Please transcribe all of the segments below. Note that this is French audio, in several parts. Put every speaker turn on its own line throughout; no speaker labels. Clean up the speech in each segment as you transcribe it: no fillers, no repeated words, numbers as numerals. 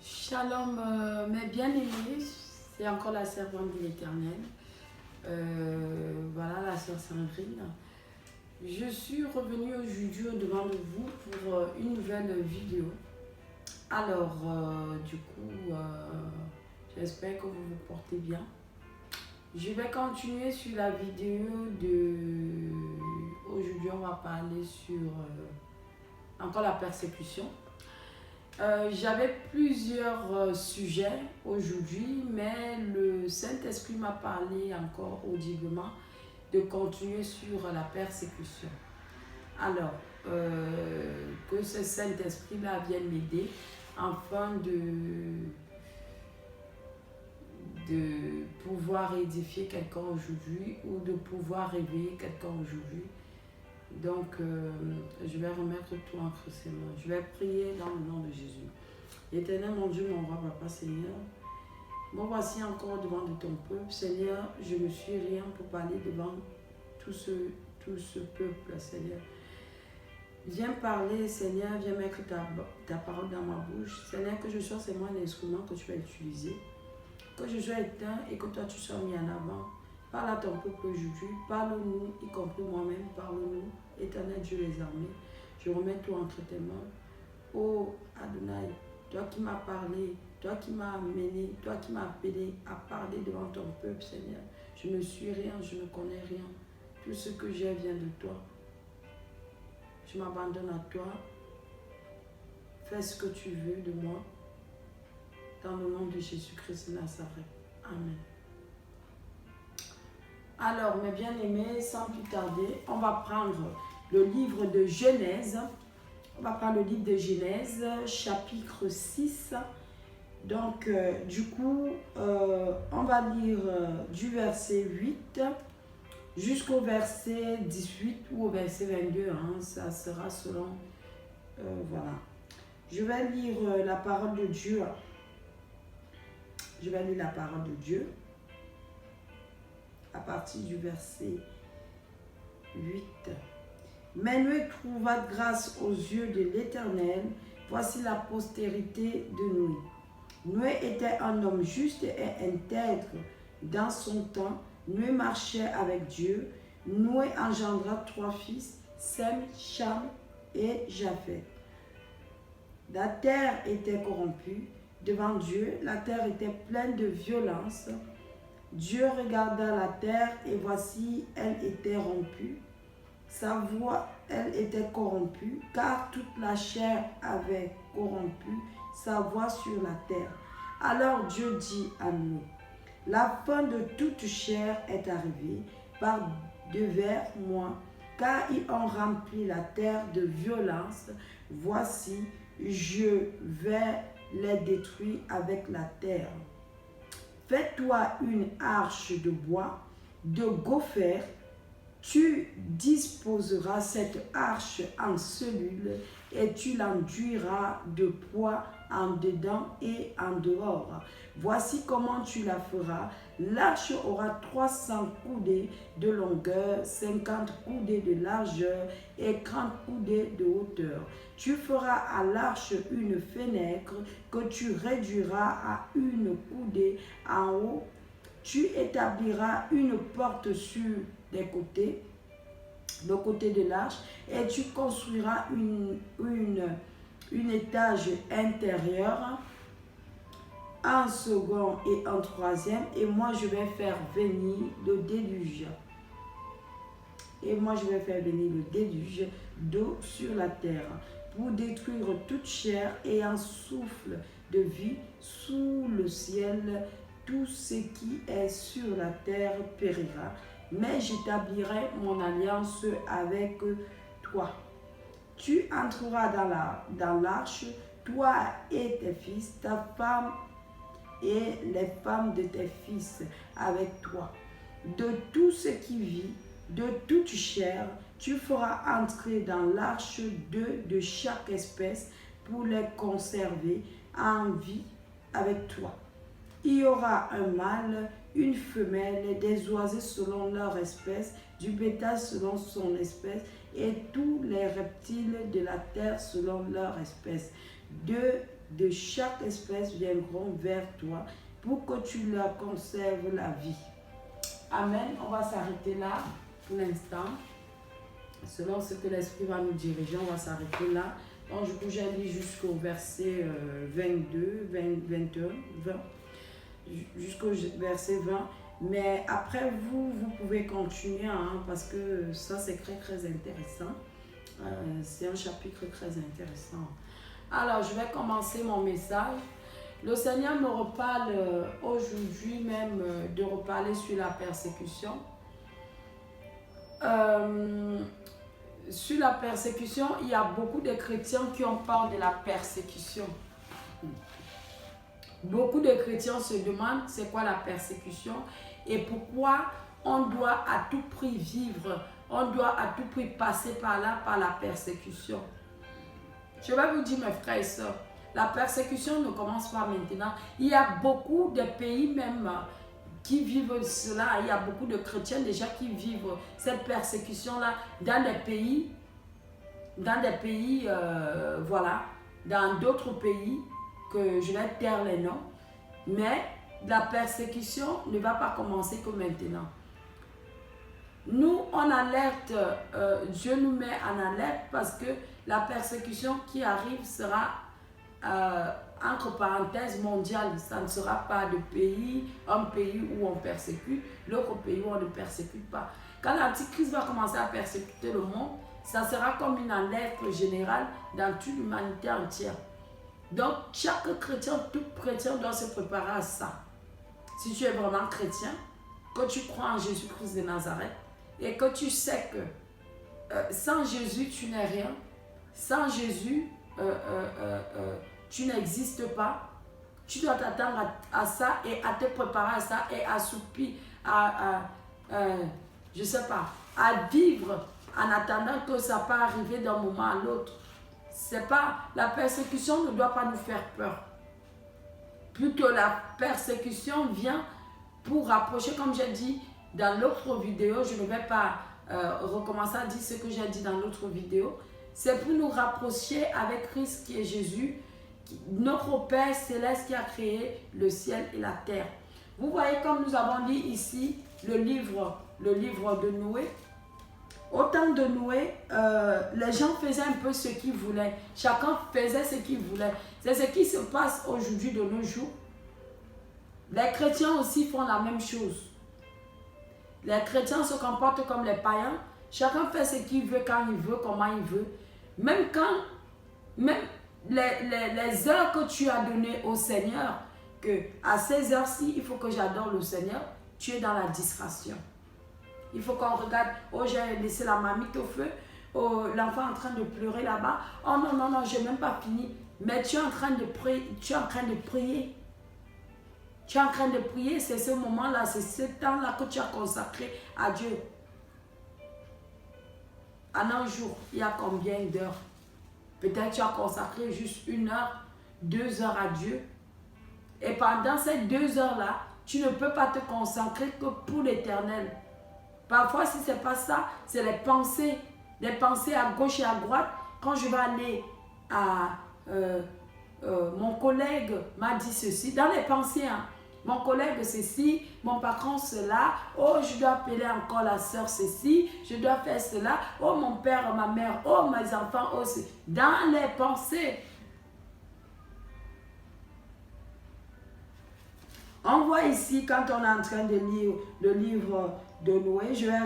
Shalom, mes bien-aimés, c'est encore la servante de l'Éternel. Voilà la sœur Sandrine. Je suis revenue aujourd'hui au-devant de vous pour une nouvelle vidéo. Alors, j'espère que vous vous portez bien. Je vais continuer sur la vidéo de... Aujourd'hui, on va parler sur encore la persécution. J'avais plusieurs sujets aujourd'hui, mais le Saint-Esprit m'a parlé encore audiblement de continuer sur la persécution. Alors, que ce Saint-Esprit-là vienne m'aider afin de pouvoir édifier quelqu'un aujourd'hui ou de pouvoir réveiller quelqu'un aujourd'hui. Donc, je vais remettre tout entre ses mains. Je vais prier dans le nom de Jésus. Éternel, mon Dieu, mon roi, papa, Seigneur. Bon, voici encore devant de ton peuple. Seigneur, je ne suis rien pour parler devant tout ce peuple, Seigneur. Viens parler, Seigneur, viens mettre ta parole dans ma bouche. Seigneur, que je sois seulement un instrument que tu vas utiliser. Que je sois éteint et que toi, tu sois mis en avant. Parle à ton peuple aujourd'hui, parle-nous, y compris moi-même, parle-nous, Éternel Dieu les armées. Je remets tout entre tes mains. Oh Adonai, toi qui m'as parlé, toi qui m'as amené, toi qui m'as appelé à parler devant ton peuple, Seigneur. Je ne suis rien, je ne connais rien. Tout ce que j'ai vient de toi. Je m'abandonne à toi. Fais ce que tu veux de moi. Dans le nom de Jésus-Christ de Nazareth. Amen. Alors, mes bien-aimés, sans plus tarder, on va prendre le livre de Genèse. On va prendre le livre de Genèse, chapitre 6. Donc, on va lire du verset 8 jusqu'au verset 18 ou au verset 22. Hein, ça sera selon... voilà. Je vais lire la parole de Dieu. Je vais lire la parole de Dieu à partir du verset 8. Mais Noé trouva grâce aux yeux de l'Éternel. Voici la postérité de Noé. Noé était un homme juste et intègre dans son temps. Noé marchait avec Dieu. Noé engendra 3 fils, Sem, Cham et Japheth. La terre était corrompue devant Dieu. La terre était pleine de violence. Dieu regarda la terre et voici, elle était rompue. Sa voix, elle était corrompue, car toute la chair avait corrompu sa voix sur la terre. Alors Dieu dit à Noé, la fin de toute chair est arrivée par devers moi, car ils ont rempli la terre de violence. Voici, je vais les détruire avec la terre. Fais-toi une arche de bois, de gopher. Tu disposeras cette arche en cellules et tu l'enduiras de poids en dedans et en dehors. Voici comment tu la feras. L'arche aura 300 coudées de longueur, 50 coudées de largeur et 30 coudées de hauteur. Tu feras à l'arche une fenêtre que tu réduiras à une coudée en haut. Tu établiras une porte sur les côtés, le côté de l'arche, et tu construiras une étage intérieur, un second et un troisième, et moi je vais faire venir le déluge. Et moi je vais faire venir le déluge d'eau sur la terre pour détruire toute chair et un souffle de vie sous le ciel. Tout ce qui est sur la terre périra, mais j'établirai mon alliance avec toi. Tu entreras dans l'arche, toi et tes fils, ta femme et les femmes de tes fils avec toi. De tout ce qui vit, de toute chair, tu feras entrer dans l'arche 2 de chaque espèce pour les conserver en vie avec toi. Il y aura un mâle, une femelle, des oiseaux selon leur espèce, du bétail selon son espèce, et tous les reptiles de la terre selon leur espèce. De de chaque espèce viendront vers toi pour que tu leur conserves la vie. Amen. On va s'arrêter là pour l'instant. Selon ce que l'Esprit va nous diriger, on va s'arrêter là. Donc, du coup, j'ai lu jusqu'au verset 22, 21, 20. Jusqu'au verset 20. Mais après, vous pouvez continuer, hein, parce que ça, c'est très, très intéressant. C'est un chapitre très intéressant. Alors, je vais commencer mon message. Le Seigneur me reparle aujourd'hui même de reparler sur la persécution. Sur la persécution, il y a beaucoup de chrétiens qui ont peur de la persécution. Beaucoup de chrétiens se demandent c'est quoi la persécution et pourquoi on doit à tout prix vivre, on doit à tout prix passer par là, par la persécution. Je vais vous dire, mes frères et sœurs, la persécution ne commence pas maintenant. Il y a beaucoup de pays même qui vivent cela. Il y a beaucoup de chrétiens déjà qui vivent cette persécution-là dans des pays, voilà, dans d'autres pays que je vais taire les noms. Mais la persécution ne va pas commencer que maintenant. Nous, on alerte, Dieu nous met en alerte parce que la persécution qui arrive sera entre parenthèses mondiale. Ça ne sera pas de pays, un pays où on persécute, l'autre pays où on ne persécute pas. Quand l'Antichrist va commencer à persécuter le monde, ça sera comme une alerte générale dans toute l'humanité entière. Donc, chaque chrétien, tout chrétien doit se préparer à ça. Si tu es vraiment chrétien, que tu crois en Jésus-Christ de Nazareth et que tu sais que sans Jésus, tu n'es rien, sans Jésus, tu n'existes pas, tu dois t'attendre à ça et à te préparer à ça et à soupir, je sais pas, à vivre en attendant que ça peut arriver d'un moment à l'autre. C'est pas, la persécution ne doit pas nous faire peur. Plutôt la persécution vient pour rapprocher, comme j'ai dit dans l'autre vidéo, je ne vais pas recommencer à dire ce que j'ai dit dans l'autre vidéo. C'est pour nous rapprocher avec Christ qui est Jésus, notre Père céleste qui a créé le ciel et la terre. Vous voyez, comme nous avons dit ici, le livre de Noé. Au temps de Noé, les gens faisaient un peu ce qu'ils voulaient. Chacun faisait ce qu'il voulait. C'est ce qui se passe aujourd'hui de nos jours. Les chrétiens aussi font la même chose. Les chrétiens se comportent comme les païens. Chacun fait ce qu'il veut, quand il veut, comment il veut. Même les heures que tu as données au Seigneur, que à ces heures-ci, il faut que j'adore le Seigneur, tu es dans la distraction. Il faut qu'on regarde, oh j'ai laissé la marmite au feu, oh l'enfant est en train de pleurer là-bas, oh non, non, non, je n'ai même pas fini. Mais tu es en train de prier, tu es en train de prier. Tu es en train de prier, c'est ce moment-là, c'est ce temps-là que tu as consacré à Dieu. En un jour, il y a combien d'heures? Peut-être tu as consacré juste 1 heure, 2 heures à Dieu. Et pendant ces 2 heures-là, tu ne peux pas te consacrer que pour l'éternel. Parfois, si ce n'est pas ça, c'est les pensées à gauche et à droite. Quand je vais aller à... mon collègue m'a dit ceci, dans les pensées, hein, mon collègue ceci, mon patron cela, oh je dois appeler encore la soeur ceci, je dois faire cela, oh mon père, ma mère, oh mes enfants, oh c'est dans les pensées. On voit ici, quand on est en train de lire le livre de Noé, je vais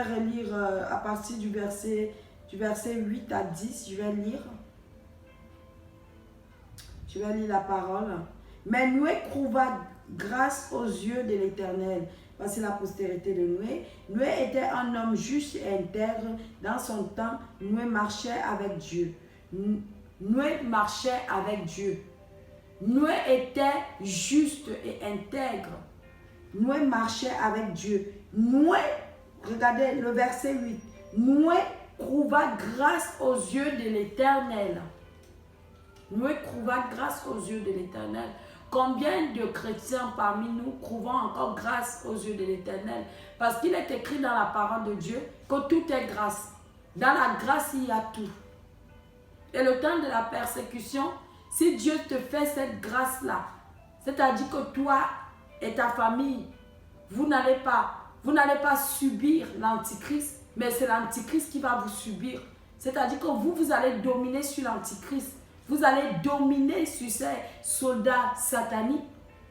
relire à partir du verset 8 à 10, je vais lire la parole. Mais Noé trouva grâce aux yeux de l'Éternel. Voici la postérité de Noé. Noé était un homme juste et intègre. Dans son temps, Noé marchait avec Dieu. Noé marchait avec Dieu. Noé était juste et intègre. Noé marchait avec Dieu. Noé, regardez le verset 8. Noé trouva grâce aux yeux de l'Éternel. Noé trouva grâce aux yeux de l'Éternel. Combien de chrétiens parmi nous trouvons encore grâce aux yeux de l'Éternel? Parce qu'il est écrit dans la parole de Dieu que tout est grâce. Dans la grâce, il y a tout. Et le temps de la persécution, si Dieu te fait cette grâce-là, c'est-à-dire que toi et ta famille, vous n'allez pas subir l'antichrist, mais c'est l'antichrist qui va vous subir. C'est-à-dire que vous allez dominer sur l'antichrist. Vous allez dominer sur ces soldats sataniques.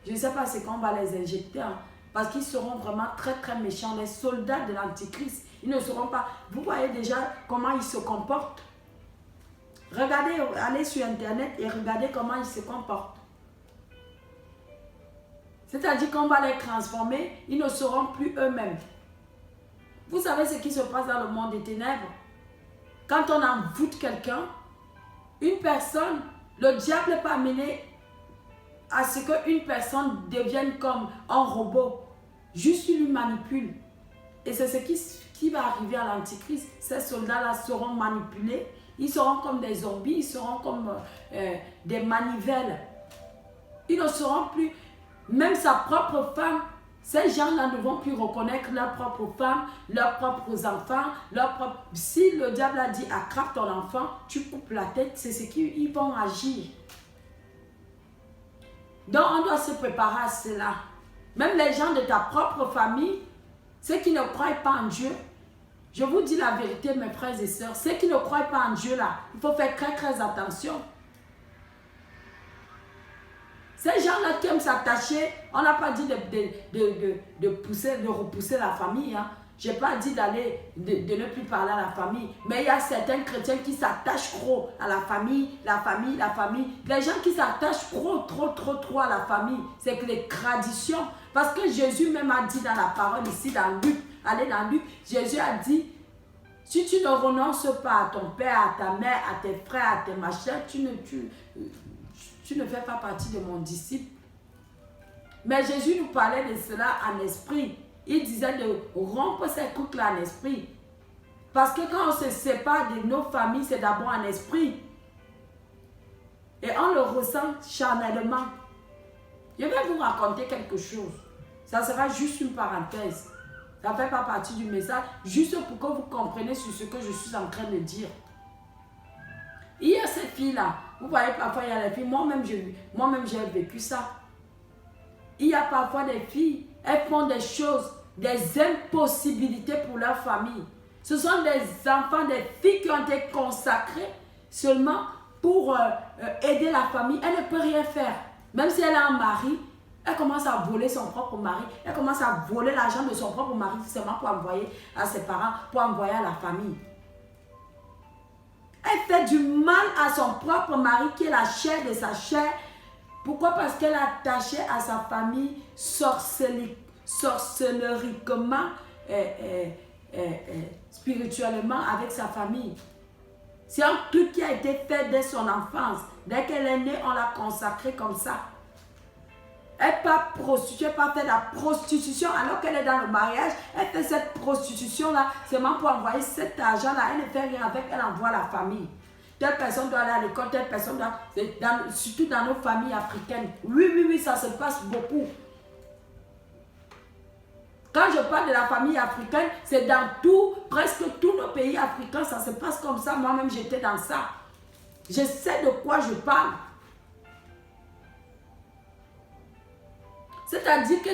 Je ne sais pas c'est qu'on va les injecter, hein, parce qu'ils seront vraiment très très méchants. Les soldats de l'antichrist, ils ne seront pas... Vous voyez déjà comment ils se comportent. Regardez, allez sur internet et regardez comment ils se comportent. C'est-à-dire qu'on va les transformer, ils ne seront plus eux-mêmes. Vous savez ce qui se passe dans le monde des ténèbres? Quand on envoûte quelqu'un, une personne, le diable peut amener à ce qu'une personne devienne comme un robot. Juste il lui manipule. Et c'est ce qui va arriver à l'antichrist. Ces soldats-là seront manipulés. Ils seront comme des zombies, ils seront comme des manivelles. Ils ne seront plus, même sa propre femme, ces gens-là ne vont plus reconnaître leur propre femme, leurs propres enfants, Si le diable a dit attrape ton enfant, tu coupes la tête, c'est ce qu'ils vont agir. Donc on doit se préparer à cela. Même les gens de ta propre famille, ceux qui ne croient pas en Dieu, je vous dis la vérité, mes frères et sœurs, ceux qui ne croient pas en Dieu là, il faut faire très très attention. Ces gens-là qui aiment s'attacher, on n'a pas dit de repousser la famille. Hein. Je n'ai pas dit de ne plus parler à la famille. Mais il y a certains chrétiens qui s'attachent trop à la famille. Les gens qui s'attachent trop à la famille, c'est que les traditions. Parce que Jésus même a dit dans la parole ici, dans Luc, allez dans Luc, Jésus a dit, si tu ne renonces pas à ton père, à ta mère, à tes frères, à tes machins, tu ne fais pas partie de mon disciple. Mais Jésus nous parlait de cela en esprit. Il disait de rompre ces trucs-là en esprit. Parce que quand on se sépare de nos familles, c'est d'abord en esprit. Et on le ressent charnellement. Je vais vous raconter quelque chose. Ça sera juste une parenthèse. Ça ne fait pas partie du message. Juste pour que vous compreniez sur ce que je suis en train de dire. Il y a ces filles-là. Vous voyez, parfois, il y a les filles. Moi-même, j'ai vécu ça. Il y a parfois des filles, elles font des choses, des impossibilités pour leur famille. Ce sont des enfants, des filles qui ont été consacrées seulement pour aider la famille. Elle ne peut rien faire. Même si elle a un mari, elle commence à voler son propre mari. Elle commence à voler l'argent de son propre mari seulement pour envoyer à ses parents, pour envoyer à la famille. Elle fait du mal à son propre mari qui est la chair de sa chair. Pourquoi? Parce qu'elle est attachée à sa famille sorcelleriquement, spirituellement avec sa famille. C'est un truc qui a été fait dès son enfance. Dès qu'elle est née, on l'a consacrée comme ça. Elle n'est pas prostituée, elle pas fait de la prostitution alors qu'elle est dans le mariage. Elle fait cette prostitution-là seulement pour envoyer cet argent-là. Elle ne fait rien avec, elle envoie la famille. Telle personne doit aller à l'école, telle personne doit... surtout dans nos familles africaines. Oui, ça se passe beaucoup. Quand je parle de la famille africaine, c'est dans presque tous nos pays africains, ça se passe comme ça. Moi-même, j'étais dans ça. Je sais de quoi je parle. C'est-à-dire que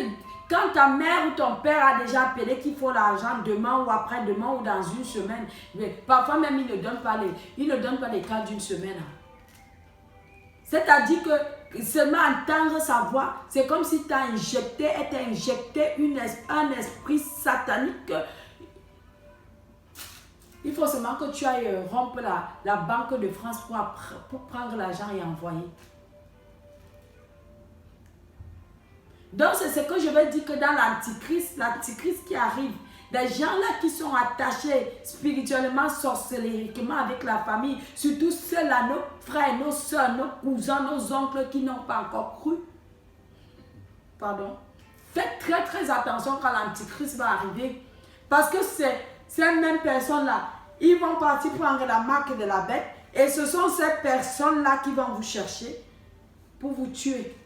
quand ta mère ou ton père a déjà appelé qu'il faut l'argent demain ou après-demain ou dans une semaine, mais parfois même ils ne donnent pas les cas d'une semaine. C'est-à-dire que seulement entendre sa voix, c'est comme si tu as injecté un esprit satanique. Il faut seulement que tu ailles rompre la Banque de France pour prendre l'argent et envoyer. Donc, c'est ce que je veux dire que dans l'antichrist qui arrive, des gens-là qui sont attachés spirituellement, sorcelleriquement avec la famille, surtout ceux-là, nos frères, nos soeurs, nos cousins, nos oncles qui n'ont pas encore cru. Pardon. Faites très très attention quand l'antichrist va arriver. Parce que ces mêmes personnes-là, ils vont partir prendre la marque de la bête et ce sont ces personnes-là qui vont vous chercher pour vous tuer.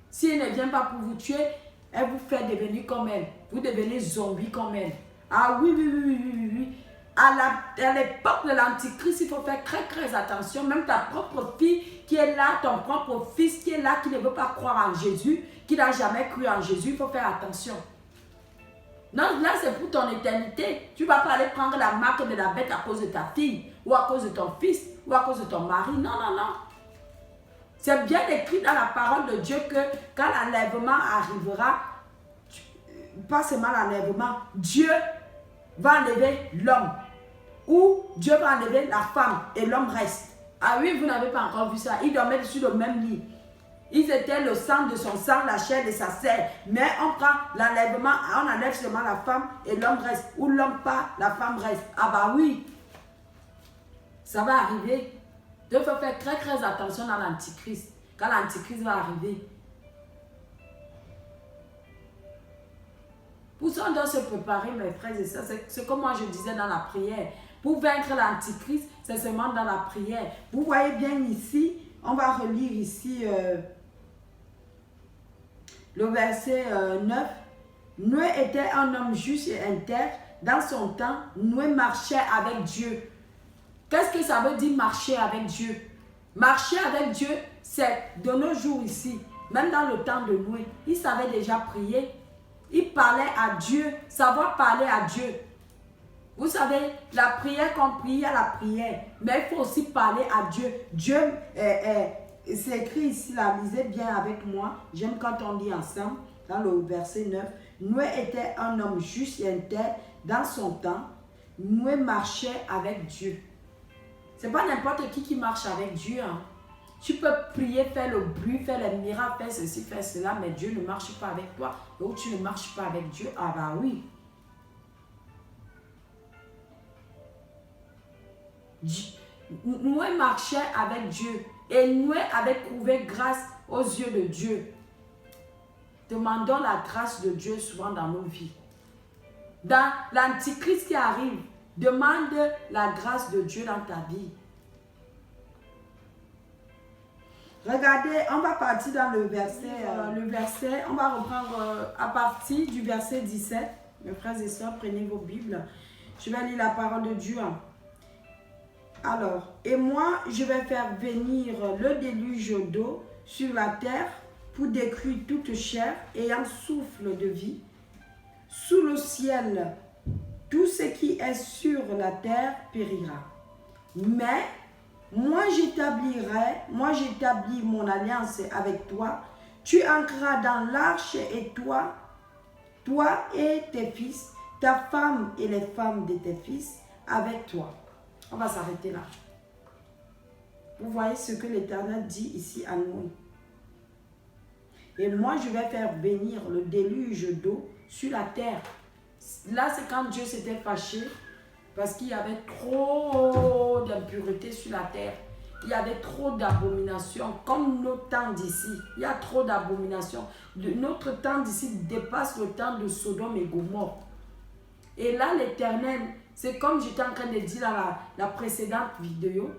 Si elle ne vient pas pour vous tuer, elle vous fait devenir comme elle. Vous devenez zombie comme elle. Ah oui. À l'époque de l'Antichrist, il faut faire très attention. Même ta propre fille qui est là, ton propre fils qui est là, qui ne veut pas croire en Jésus, qui n'a jamais cru en Jésus, il faut faire attention. Non, là c'est pour ton éternité. Tu ne vas pas aller prendre la marque de la bête à cause de ta fille, ou à cause de ton fils, ou à cause de ton mari. Non. C'est bien écrit dans la parole de Dieu que quand l'enlèvement arrivera, pas seulement l'enlèvement, Dieu va enlever l'homme. Ou Dieu va enlever la femme et l'homme reste. Ah oui, vous n'avez pas encore vu ça. Ils dormaient sur le même lit. Ils étaient le sang de son sang, la chair de sa chair. Mais on prend l'enlèvement, on enlève seulement la femme et l'homme reste. Ou l'homme part, la femme reste. Ah bah oui, ça va arriver. Il faut faire très attention dans l'Antichrist. Quand l'Antichrist va arriver. Pour ça, on doit se préparer, mes frères et sœurs. C'est comme moi je disais dans la prière. Pour vaincre l'Antichrist, c'est seulement dans la prière. Vous voyez bien ici, on va relire ici le verset 9. Noé était un homme juste et intègre. Dans son temps, Noé marchait avec Dieu. Qu'est-ce que ça veut dire marcher avec Dieu? Marcher avec Dieu, c'est de nos jours ici. Même dans le temps de Noé, il savait déjà prier. Il parlait à Dieu, savoir parler à Dieu. Vous savez, la prière qu'on prie, il y a la prière. Mais il faut aussi parler à Dieu. Dieu, c'est écrit ici, là, lisez bien avec moi. J'aime quand on lit ensemble, dans le verset 9. Noé était un homme juste et intègre dans son temps. Noé marchait avec Dieu. Ce n'est pas n'importe qui marche avec Dieu. Hein. Tu peux prier, faire le bruit, faire les miracles, faire ceci, faire cela, mais Dieu ne marche pas avec toi. Donc tu ne marches pas avec Dieu. Ah bah oui. Noé marchait avec Dieu et Noé avait trouvé grâce aux yeux de Dieu. Demandons la grâce de Dieu souvent dans nos vies. Dans l'Antichrist qui arrive, demande la grâce de Dieu dans ta vie. Regardez, on va partir dans le verset, on va reprendre à partir du verset 17. Mes frères et sœurs, prenez vos Bibles. Je vais lire la parole de Dieu. Alors, et moi, je vais faire venir le déluge d'eau sur la terre pour détruire toute chair ayant souffle de vie. Sous le ciel, tout ce qui est sur la terre périra. Mais moi j'établis mon alliance avec toi. Tu entreras dans l'arche et toi et tes fils, ta femme et les femmes de tes fils avec toi. On va s'arrêter là. Vous voyez ce que l'Éternel dit ici à nous. Et moi, je vais faire venir le déluge d'eau sur la terre. Là, c'est quand Dieu s'était fâché parce qu'il y avait trop d'impuretés sur la terre. Il y avait trop d'abominations, comme nos temps d'ici. Il y a trop d'abominations. Notre temps d'ici dépasse le temps de Sodome et Gomorrhe. Et là, l'Éternel, c'est comme j'étais en train de dire dans la précédente vidéo,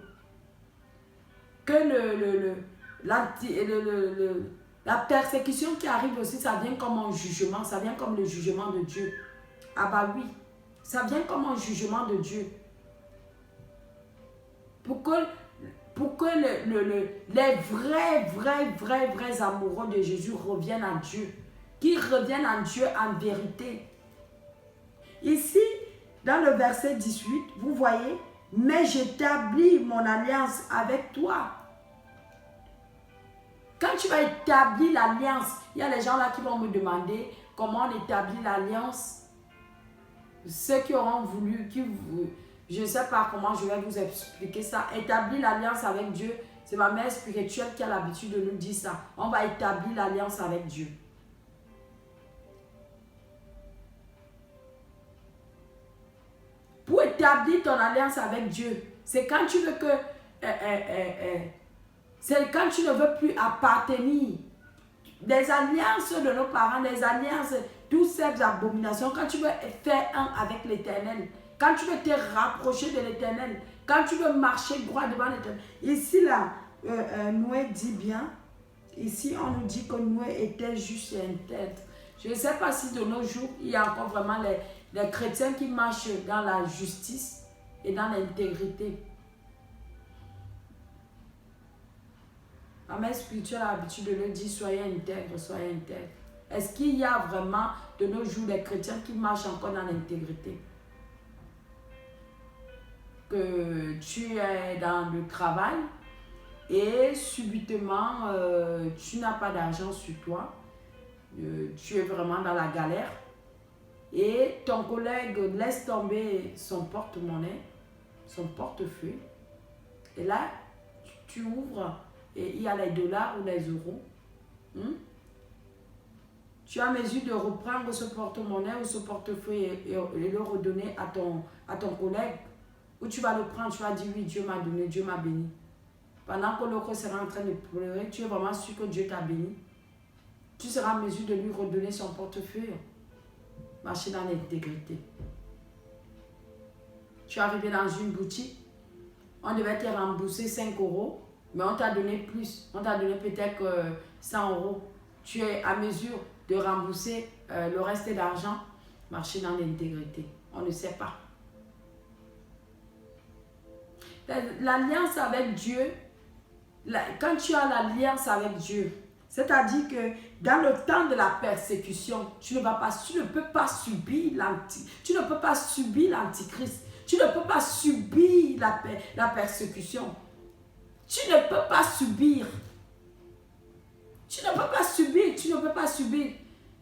que la persécution qui arrive aussi, ça vient comme un jugement, ça vient comme le jugement de Dieu. Ah bah oui, ça vient comme un jugement de Dieu. Pour que les vrais amoureux de Jésus reviennent à Dieu. Qu'ils reviennent à Dieu en vérité. Ici, dans le verset 18, vous voyez, mais j'établis mon alliance avec toi. Quand tu vas établir l'alliance, il y a les gens là qui vont me demander comment on établit l'alliance. Ceux qui auront voulu, je ne sais pas comment je vais vous expliquer ça. Établir l'alliance avec Dieu, c'est ma mère spirituelle qui a l'habitude de nous dire ça. On va établir l'alliance avec Dieu. Pour établir ton alliance avec Dieu, c'est quand tu veux que... c'est quand tu ne veux plus appartenir. Des alliances de nos parents, des alliances, toutes ces abominations, quand tu veux faire un avec l'Éternel, quand tu veux te rapprocher de l'Éternel, quand tu veux marcher droit devant l'Éternel. Ici, là, Noé dit bien, ici, on nous dit que Noé était juste et intègre. Je ne sais pas si de nos jours, il y a encore vraiment les chrétiens qui marchent dans la justice. et dans l'intégrité. La mère spirituelle a l'habitude de le dire, soyez intègre, soyez intègre. Est-ce qu'il y a vraiment de nos jours des chrétiens qui marchent encore dans l'intégrité? Que tu es dans le travail et subitement tu n'as pas d'argent sur toi, tu es vraiment dans la galère et ton collègue laisse tomber son porte-monnaie, son portefeuille et là tu ouvres et il y a les dollars ou les euros. Tu as mesure de reprendre ce porte-monnaie ou ce portefeuille et le redonner à ton collègue. Ou tu vas le prendre, tu vas dire oui, Dieu m'a donné, Dieu m'a béni. Pendant que l'autre sera en train de pleurer, tu es vraiment sûr que Dieu t'a béni. Tu seras en mesure de lui redonner son portefeuille. Marcher dans l'intégrité. Tu es arrivé dans une boutique, on devait te rembourser 5 €, mais on t'a donné plus. On t'a donné peut-être 100 €. Tu es à mesure de rembourser le reste d'argent. Marcher dans l'intégrité. On ne sait pas. L'alliance avec Dieu, quand tu as l'alliance avec Dieu, c'est-à-dire que dans le temps de la persécution, tu ne peux pas subir l'antichrist. Tu ne peux pas subir la persécution. Tu ne peux pas subir.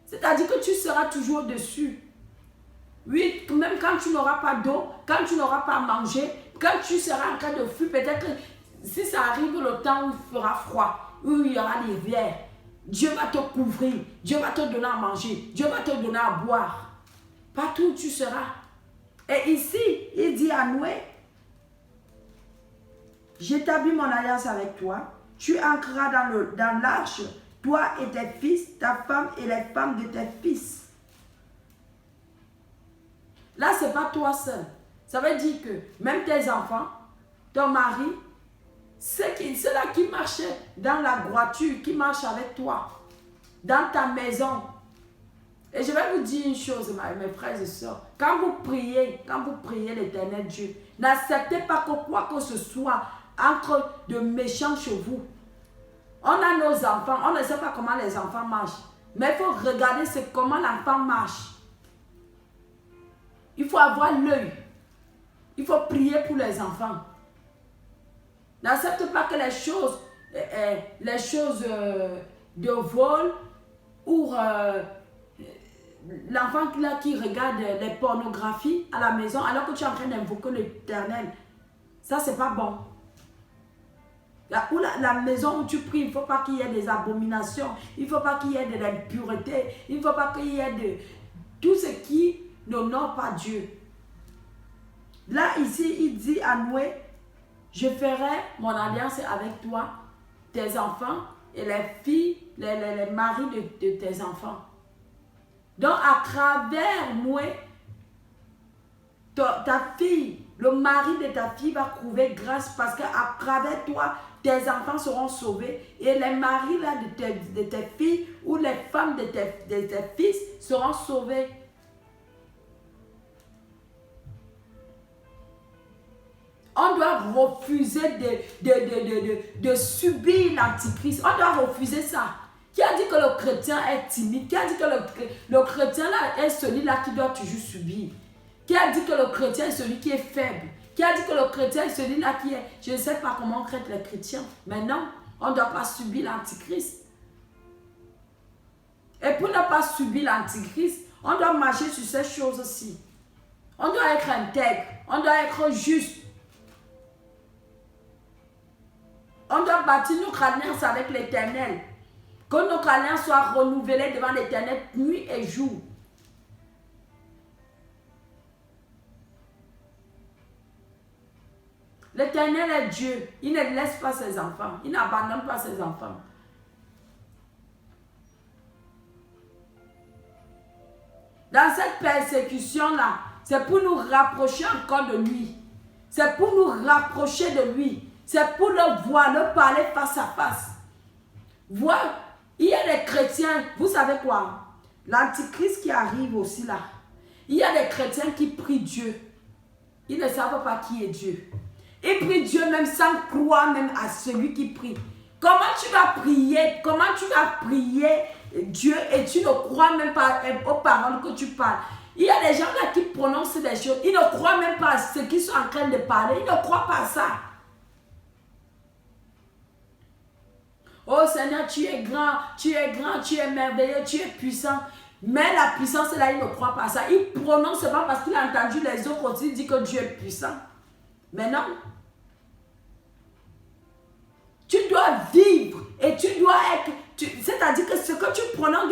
C'est-à-dire que tu seras toujours dessus. Oui, même quand tu n'auras pas d'eau, quand tu n'auras pas à manger, quand tu seras en train de fuir, peut-être que si ça arrive le temps où il fera froid, où il y aura des rivières, Dieu va te couvrir, Dieu va te donner à manger, Dieu va te donner à boire. Partout où tu seras. Et ici, il dit à Noé, j'établis mon alliance avec toi, tu entreras dans l'arche, toi et tes fils, ta femme et les femmes de tes fils. Là, ce n'est pas toi seul. Ça veut dire que même tes enfants, ton mari, ceux-là qui marchaient dans la droiture, qui marchent avec toi, dans ta maison. Et je vais vous dire une chose, mes frères et sœurs. Quand vous priez l'Éternel Dieu, n'acceptez pas que quoi que ce soit entre de méchants chez vous. On a nos enfants, on ne sait pas comment les enfants marchent. Mais il faut regarder comment l'enfant marche. Il faut avoir l'œil. Il faut prier pour les enfants. N'accepte pas que les choses de vol ou l'enfant qui regarde les pornographies à la maison alors que tu es en train d'invoquer l'Éternel. Ça, c'est pas bon. La maison où tu pries, il ne faut pas qu'il y ait des abominations. Il ne faut pas qu'il y ait de l'impureté. Il ne faut pas qu'il y ait de tout ce qui n'honore pas Dieu. Là, ici, il dit à Noé, je ferai mon alliance avec toi, tes enfants et les filles, les maris de tes enfants. Donc, à travers Noé, ta fille, le mari de ta fille va trouver grâce parce qu'à travers toi, tes enfants seront sauvés et les maris là, de tes filles ou les femmes de tes fils seront sauvés. On doit refuser de subir l'antichrist. On doit refuser ça. Qui a dit que le chrétien est timide? Qui a dit que le chrétien là est celui-là qui doit toujours subir? Qui a dit que le chrétien est celui qui est faible? Qui a dit que le chrétien est celui-là qui est... Je ne sais pas comment on traite les chrétiens. Mais non, on ne doit pas subir l'antichrist. Et pour ne pas subir l'antichrist, on doit marcher sur ces choses-ci. On doit être intègre. On doit être juste. On doit bâtir notre alliance avec l'Éternel. Que notre alliance soit renouvelée devant l'Éternel nuit et jour. L'Éternel est Dieu. Il ne laisse pas ses enfants. Il n'abandonne pas ses enfants. Dans cette persécution-là, c'est pour nous rapprocher encore de lui. C'est pour nous rapprocher de lui. C'est pour le voir, le parler face à face. Voir, il y a des chrétiens, vous savez quoi? L'antichrist qui arrive aussi là. Il y a des chrétiens qui prient Dieu. Ils ne savent pas qui est Dieu. Ils prient Dieu même sans croire même à celui qui prie. Comment tu vas prier? Comment tu vas prier Dieu et tu ne crois même pas aux paroles que tu parles? Il y a des gens là qui prononcent des choses. Ils ne croient même pas à ce qu'ils sont en train de parler. Ils ne croient pas à ça. Oh Seigneur, tu es grand, tu es merveilleux, tu es puissant. Mais la puissance là, il ne croit pas à ça. Il prononce pas parce qu'il a entendu les autres aussi dire que Dieu est puissant. Mais non. Tu dois vivre et tu dois être, c'est-à-dire que ce que tu prononces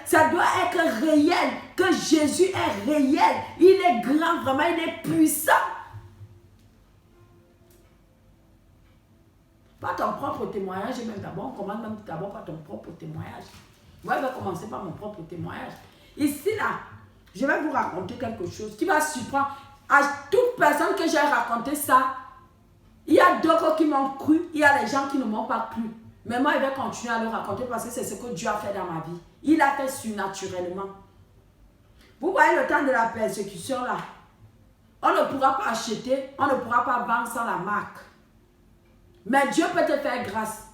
ça doit être réel, que Jésus est réel. Il est grand, vraiment, il est puissant. Pas ton propre témoignage, même d'abord, on commence même d'abord par ton propre témoignage. Moi, je vais commencer par mon propre témoignage. Ici, là, je vais vous raconter quelque chose qui va surprendre à toute personne que j'ai raconté ça. Il y a d'autres qui m'ont cru, il y a les gens qui ne m'ont pas cru. Mais moi, je vais continuer à le raconter parce que c'est ce que Dieu a fait dans ma vie. Il a fait surnaturellement. Vous voyez le temps de la persécution là. On ne pourra pas acheter, on ne pourra pas vendre sans la marque. Mais Dieu peut te faire grâce.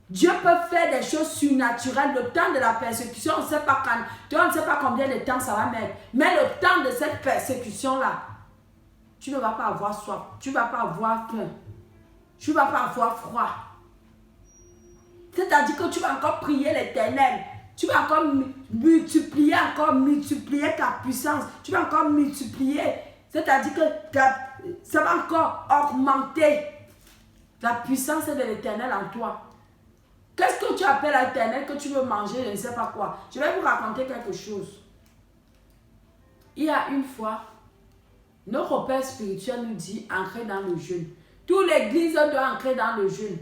Dieu peut faire des choses surnaturelles. Le temps de la persécution, on ne sait pas quand, on ne sait pas combien de temps ça va mettre. Mais le temps de cette persécution là, tu ne vas pas avoir soif, tu ne vas pas avoir faim, tu ne vas pas avoir froid. C'est-à-dire que tu vas encore prier l'Éternel, tu vas encore multiplier ta puissance, tu vas encore multiplier, c'est-à-dire que ça va encore augmenter la puissance de l'Éternel en toi. Qu'est-ce que tu appelles à l'Éternel que tu veux manger, je ne sais pas quoi. Je vais vous raconter quelque chose. Il y a une fois, notre Père spirituel nous dit entrer dans le jeûne. Toute l'église doit entrer dans le jeûne.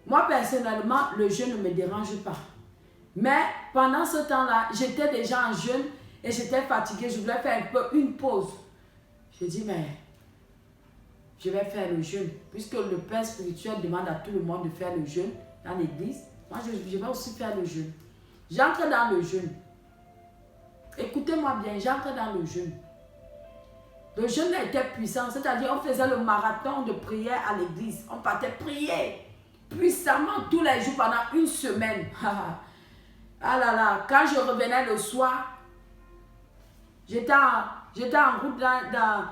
Moi, personnellement, le jeûne ne me dérange pas. Mais pendant ce temps-là, j'étais déjà en jeûne et j'étais fatiguée. Je voulais faire un peu une pause. Je dis, mais je vais faire le jeûne. Puisque le Père spirituel demande à tout le monde de faire le jeûne dans l'église, moi, je vais aussi faire le jeûne. J'entre dans le jeûne. Écoutez-moi bien, j'entre dans le jeûne. Le jeûne était puissant, c'est-à-dire on faisait le marathon de prière à l'église. On partait prier puissamment tous les jours pendant une semaine. Ah là là, quand je revenais le soir, j'étais en route dans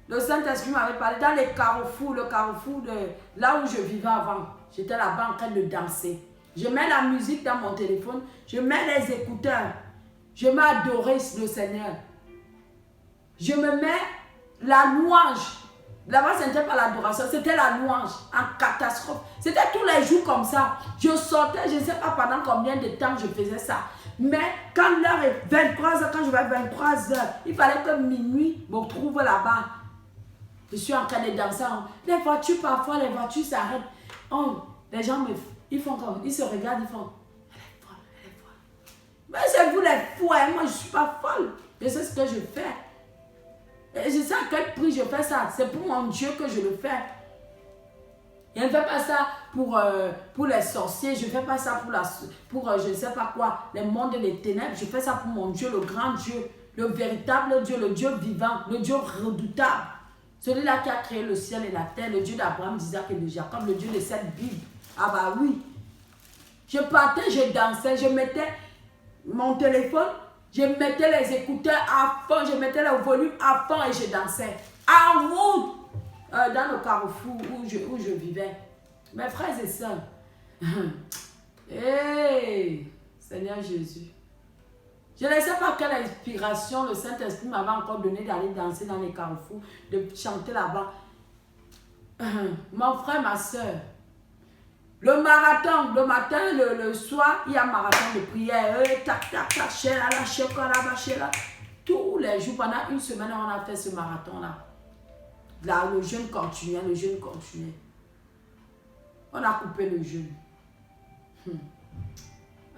le Saint-Esprit m'avait parlé dans les carrefours, le carrefour de là où je vivais avant. J'étais là-bas en train de danser. Je mets la musique dans mon téléphone, je mets les écouteurs, je mets adorer le Seigneur. Je me mets la louange. Là-bas, ce n'était pas l'adoration, c'était la louange en catastrophe. C'était tous les jours comme ça. Je sortais, je ne sais pas pendant combien de temps je faisais ça. Mais quand l'heure est 23h, quand je vais à 23h, il fallait que minuit me trouve là-bas. Je suis en train de danser. Les voitures, parfois, les voitures s'arrêtent. Oh, les gens ils font comme, ils se regardent, ils font, elle est folle, elle est folle. Mais c'est vous les fous, hein? Moi je ne suis pas folle. Je sais ce que je fais. Et je sais à quel prix je fais ça. C'est pour mon Dieu que je le fais. Je ne fais pas ça pour les sorciers. Je ne fais pas ça pour je ne sais pas quoi, les mondes des ténèbres. Je fais ça pour mon Dieu, le grand Dieu, le véritable Dieu, le Dieu vivant, le Dieu redoutable. Celui-là qui a créé le ciel et la terre, le Dieu d'Abraham, d'Isaac et de Jacob, le Dieu de cette Bible. Ah bah oui. Je partais, je dansais, je mettais mon téléphone, je mettais les écouteurs à fond, je mettais le volume à fond et je dansais. En route, dans le carrefour où je vivais. Mes frères et sœurs. Hey, Seigneur Jésus. Je ne sais pas quelle inspiration le Saint-Esprit m'avait encore donné d'aller danser dans les carrefours, de chanter là-bas. Mon frère, ma soeur, le marathon, le matin, le soir, il y a un marathon de prière. Tac, tac, tac, chéla, la chéla, la chéla. Tous les jours, pendant une semaine, on a fait ce marathon-là. Là, le jeûne continuait, le jeûne continuait. On a coupé le jeûne.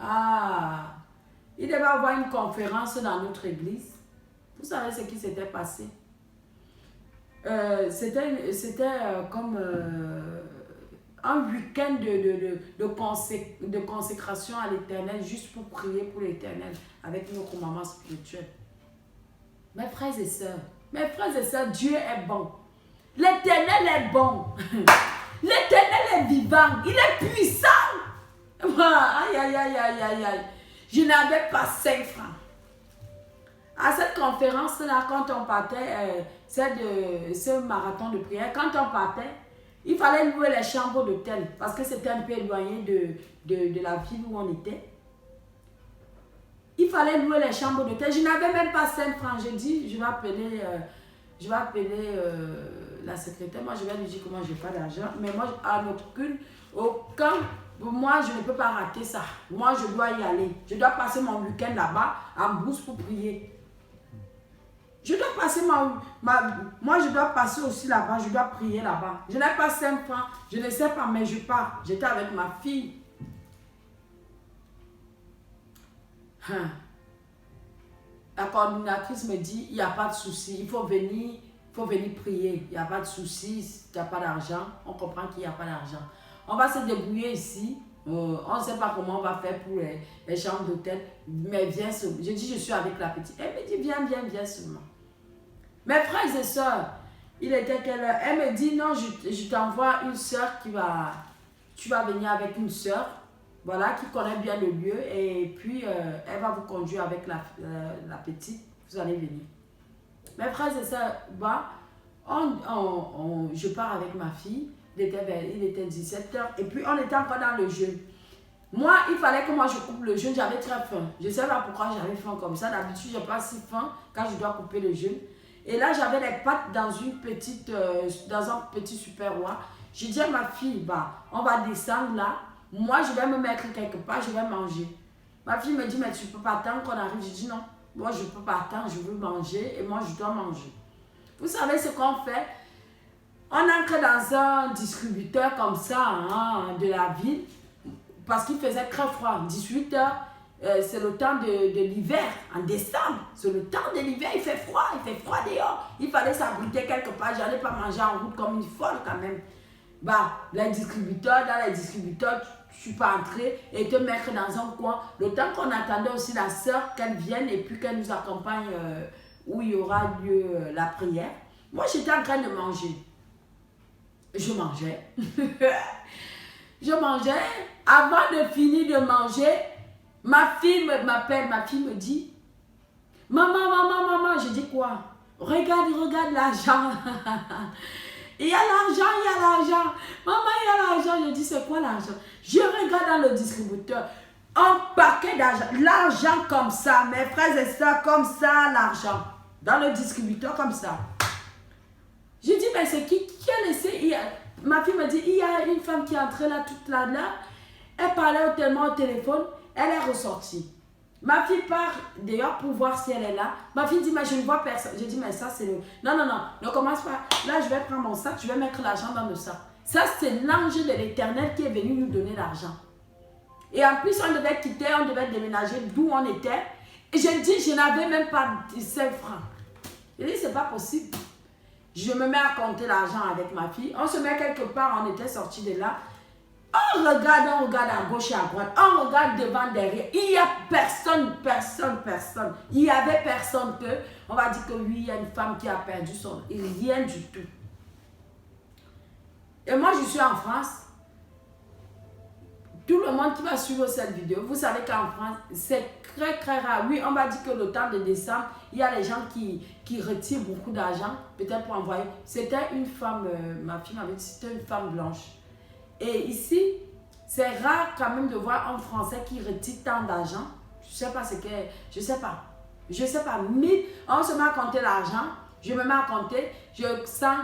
Ah! Il devait y avoir une conférence dans notre église. Vous savez ce qui s'était passé? C'était comme un week-end de consécration à l'Éternel, juste pour prier pour l'Éternel avec notre maman spirituelle. Mes frères et sœurs, Dieu est bon. L'Éternel est bon. L'Éternel est vivant. Il est puissant. Aïe, aïe, aïe, aïe, aïe, aïe. Je n'avais pas 5 francs. À cette conférence-là, quand on partait, ce marathon de prière, quand on partait, il fallait louer les chambres d'hôtel parce que c'était un peu éloigné de la ville où on était. Il fallait louer les chambres d'hôtel. Je n'avais même pas 5 francs. Je dis, je vais appeler la secrétaire. Moi, je vais lui dire comment je n'ai pas d'argent. Mais moi, moi, je ne peux pas rater ça. Moi, je dois y aller. Je dois passer mon week-end là-bas en bourse pour prier. Je dois passer moi, je dois passer aussi là-bas. Je dois prier là-bas. Je n'ai pas 5 francs. Je ne sais pas, mais je pars. J'étais avec ma fille. La coordinatrice me dit, il n'y a pas de souci, il faut venir prier, il n'y a pas de souci, il n'y a pas d'argent, on comprend qu'il n'y a pas d'argent. On va se débrouiller ici, on ne sait pas comment on va faire pour les chambres d'hôtel, mais viens seulement. Je dis, je suis avec la petite. Elle me dit, viens seulement. Mes frères et sœurs, il était quelle heure? Elle me dit, non, je t'envoie une sœur tu vas venir avec une sœur. Voilà, qui connaît bien le lieu et puis elle va vous conduire avec la petite, vous allez venir. Mes frères et sœurs, je pars avec ma fille, il était 17h et puis on était encore dans le jeûne. Moi, il fallait que je coupe le jeûne, j'avais très faim. Je ne sais pas pourquoi j'avais faim comme ça, d'habitude je n'ai pas si faim quand je dois couper le jeûne. Et là, j'avais les pâtes dans un petit super roi. J'ai dit à ma fille, on va descendre là. Moi, je vais me mettre quelque part, je vais manger. Ma fille me dit, mais tu ne peux pas attendre qu'on arrive. Je dis non, moi je ne peux pas attendre, je veux manger et moi je dois manger. Vous savez ce qu'on fait? On entre dans un distributeur comme ça de la ville parce qu'il faisait très froid. 18h, c'est le temps de l'hiver, en décembre. C'est le temps de l'hiver, il fait froid dehors. Il fallait s'abriter quelque part, je n'allais pas manger en route comme une folle quand même. Dans les distributeurs, tu peux entrer et te mettre dans un coin. Le temps qu'on attendait aussi la sœur qu'elle vienne et puis qu'elle nous accompagne où il y aura lieu la prière. Moi, j'étais en train de manger. Je mangeais. Je mangeais. Avant de finir de manger, ma fille m'appelle, ma fille me dit, maman, je dis quoi? Regarde l'argent. Il y a l'argent. Maman, il y a l'argent. Je dis, c'est quoi l'argent? Je regarde dans le distributeur. Un paquet d'argent. L'argent comme ça. Mes frères et sœurs, comme ça, l'argent. Dans le distributeur, comme ça. Je dis, mais c'est qui a laissé? Ma fille me dit, il y a une femme qui est entrée là, toute là. Elle parlait tellement au téléphone. Elle est ressortie. Ma fille part d'ailleurs pour voir si elle est là. Ma fille dit, mais je ne vois personne. Je dis, mais ça c'est le... Non, ne commence pas. Là, je vais prendre mon sac, je vais mettre l'argent dans le sac. Ça, c'est l'ange de l'Éternel qui est venu nous donner l'argent. Et en plus, on devait quitter, on devait déménager d'où on était. Et je dis, je n'avais même pas 5 francs. Je dis, c'est pas possible. Je me mets à compter l'argent avec ma fille. On se met quelque part, on était sortis de là. On regarde à gauche et à droite. On regarde devant, derrière. Il n'y a personne. Il n'y avait personne que, on va dire que oui, il y a une femme qui a perdu son... Rien du tout. Et moi, je suis en France. Tout le monde qui va suivre cette vidéo, vous savez qu'en France, c'est très rare. Oui, on va dire que le temps de décembre, il y a des gens qui retirent beaucoup d'argent, peut-être pour envoyer. C'était une femme, ma fille m'avait dit, c'était une femme blanche. Et ici, c'est rare quand même de voir un Français qui retire tant d'argent. Je sais pas ce que... Je sais pas. 1000, on se met à compter l'argent. Je me mets à compter. Je sens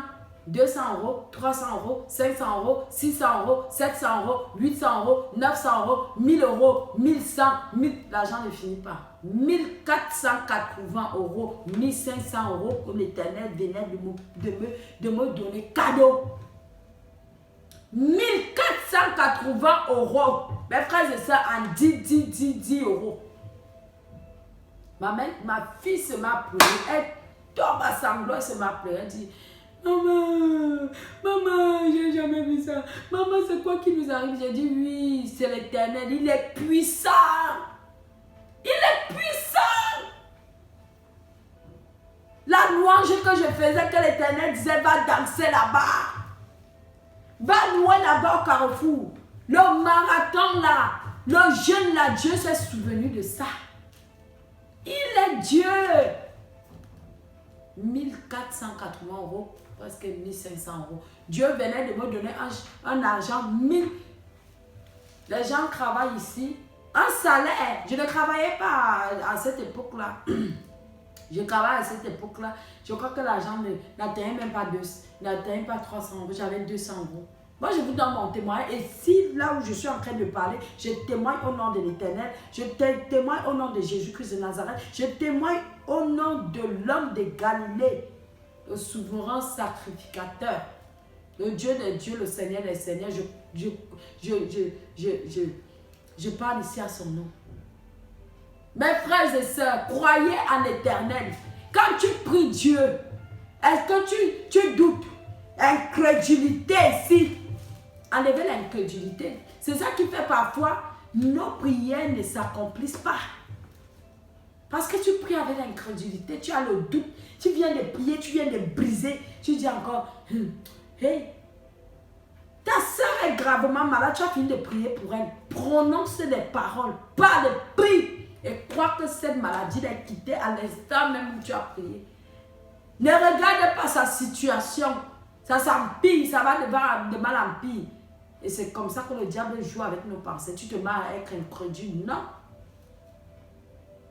200 €, 300 €, 500 €, 600 €, 700 €, 800 €, 900 €, 1000 €, 1100 €. L'argent ne finit pas. 1480 €, 1500 € que l'Éternel venait de me donner cadeau. 1480 €. Mes frères et sœurs en 10 €. Ma fille se m'a pleuré. Elle tombe à sanglots, elle se m'a pleuré. Elle dit, maman, j'ai jamais vu ça. Maman, c'est quoi qui nous arrive? J'ai dit, oui, c'est l'Éternel. Il est puissant. Il est puissant. louange que je faisais, que l'Éternel disait, va danser là-bas. Va louer là-bas au carrefour. Le marathon là, le jeûne là, Dieu s'est souvenu de ça. Il est Dieu. 1480 €, presque 1500 €. Dieu venait de me donner un argent 1000. Les gens travaillent ici. Un salaire. Je ne travaillais pas à cette époque-là. Je travaillais à cette époque-là. Je crois que l'argent n'atteignait même pas 300 €. J'avais 200 €. Moi, je vous donne mon témoignage. Et si là où je suis en train de parler, je témoigne au nom de l'Éternel, je témoigne au nom de Jésus-Christ de Nazareth, je témoigne au nom de l'homme de Galilée, le souverain sacrificateur, le Dieu des dieux, le Seigneur des seigneurs. Je parle ici à son nom. Mes frères et sœurs, croyez en l'Éternel. Quand tu pries Dieu, est-ce que tu doutes? Incrédulité ici. Enlevez l'incrédulité. C'est ça qui fait parfois nos prières ne s'accomplissent pas. Parce que tu pries avec l'incrédulité, tu as le doute, tu viens de prier, tu viens de briser, tu dis encore, hey, ta soeur est gravement malade, tu as fini de prier pour elle. Prononce des paroles, parle, prie et crois que cette maladie l'a quittée à l'instant même où tu as prié. Ne regarde pas sa situation, ça s'empire, ça va de mal en pire. Et c'est comme ça que le diable joue avec nos pensées. Tu te mets à être incrédule. Non.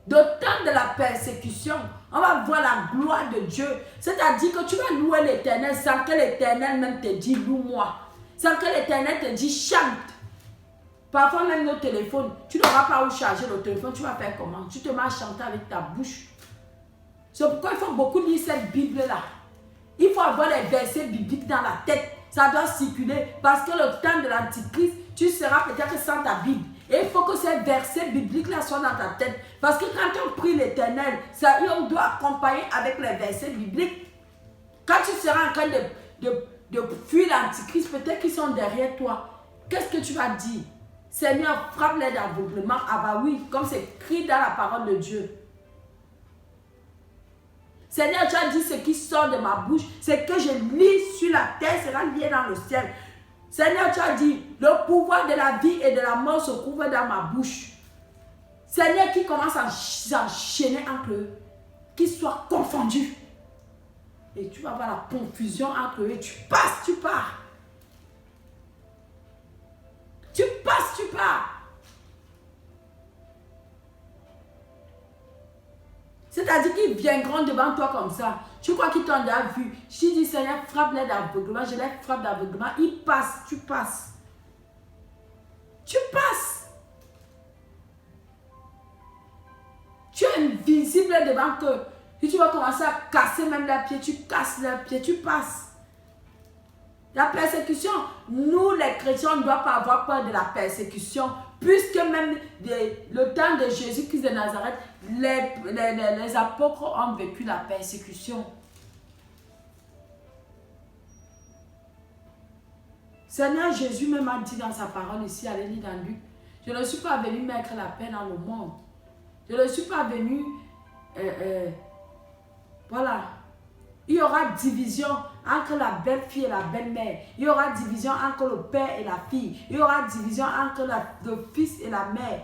D'autant de la persécution, on va voir la gloire de Dieu. C'est-à-dire que tu vas louer l'Éternel sans que l'Éternel même te dise loue-moi. Sans que l'Éternel te dise chante. Parfois même nos téléphones, tu n'auras pas où charger le téléphone, tu vas faire comment? Tu te mets à chanter avec ta bouche. C'est pourquoi il faut beaucoup lire cette Bible-là. Il faut avoir les versets bibliques dans la tête. Ça doit circuler parce que le temps de l'Antichrist, tu seras peut-être sans ta Bible. Et il faut que ces versets bibliques-là soient dans ta tête. Parce que quand on prie l'Éternel, on doit accompagner avec les versets bibliques. Quand tu seras en train de fuir l'Antichrist, peut-être qu'ils sont derrière toi. Qu'est-ce que tu vas dire? Seigneur, frappe-les d'aveuglement. Ah bah oui, comme c'est écrit dans la parole de Dieu. Seigneur, tu as dit ce qui sort de ma bouche, c'est que je lis sur la terre sera lié dans le ciel. Seigneur, tu as dit, le pouvoir de la vie et de la mort se trouve dans ma bouche. Seigneur, qui commence à s'enchaîner entre eux, qu'ils soient confondus. Et tu vas voir la confusion entre eux. Tu passes, tu pars. Tu passes, tu pars. C'est-à-dire qu'ils viendront devant toi comme ça. Tu crois qu'ils t'ont déjà vu. Je dis, Seigneur, frappe-les d'aveuglement. Je les frappe d'aveuglement. Ils passent, tu passes. Tu passes. Tu es invisible devant eux. Si tu vas commencer à casser même leurs pieds, tu casses leurs pieds, tu passes. La persécution, nous les chrétiens, on ne doit pas avoir peur de la persécution. Puisque même le temps de Jésus-Christ de Nazareth, les apôtres ont vécu la persécution. Seigneur Jésus même a dit dans sa parole ici, allez lire dans Luc, je ne suis pas venu mettre la paix dans le monde. Je ne suis pas venu, voilà. Il y aura division entre la belle-fille et la belle-mère. Il y aura division entre le père et la fille. Il y aura division entre le fils et la mère.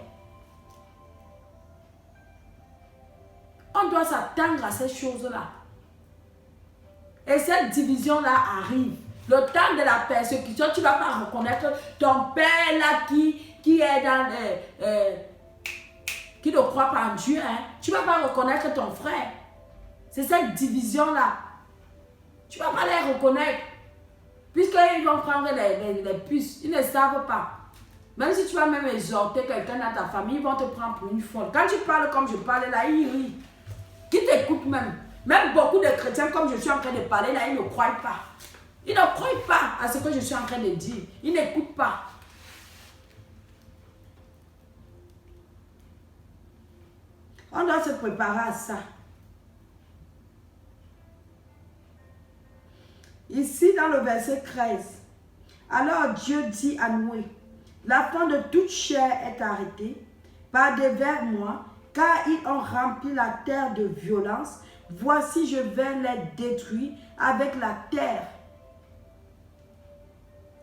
On doit s'attendre à ces choses-là. Et cette division-là arrive. Le temps de la persécution, tu ne vas pas reconnaître ton père là qui est dans qui ne croit pas en Dieu. Hein. Tu ne vas pas reconnaître ton frère. C'est cette division-là. Tu ne vas pas les reconnaître. Puisqu'ils vont prendre les puces. Ils ne savent pas. Même si tu vas même exhorter quelqu'un dans ta famille, ils vont te prendre pour une folle. Quand tu parles comme je parle là, ils rient. Qui t'écoute même. Même beaucoup de chrétiens, comme je suis en train de parler là, ils ne croient pas. Ils ne croient pas à ce que je suis en train de dire. Ils n'écoutent pas. On doit se préparer à ça. Ici, dans le verset 13, alors Dieu dit à Noé, la fin de toute chair est arrêtée par devers moi, car ils ont rempli la terre de violence. voici je vais les détruire avec la terre.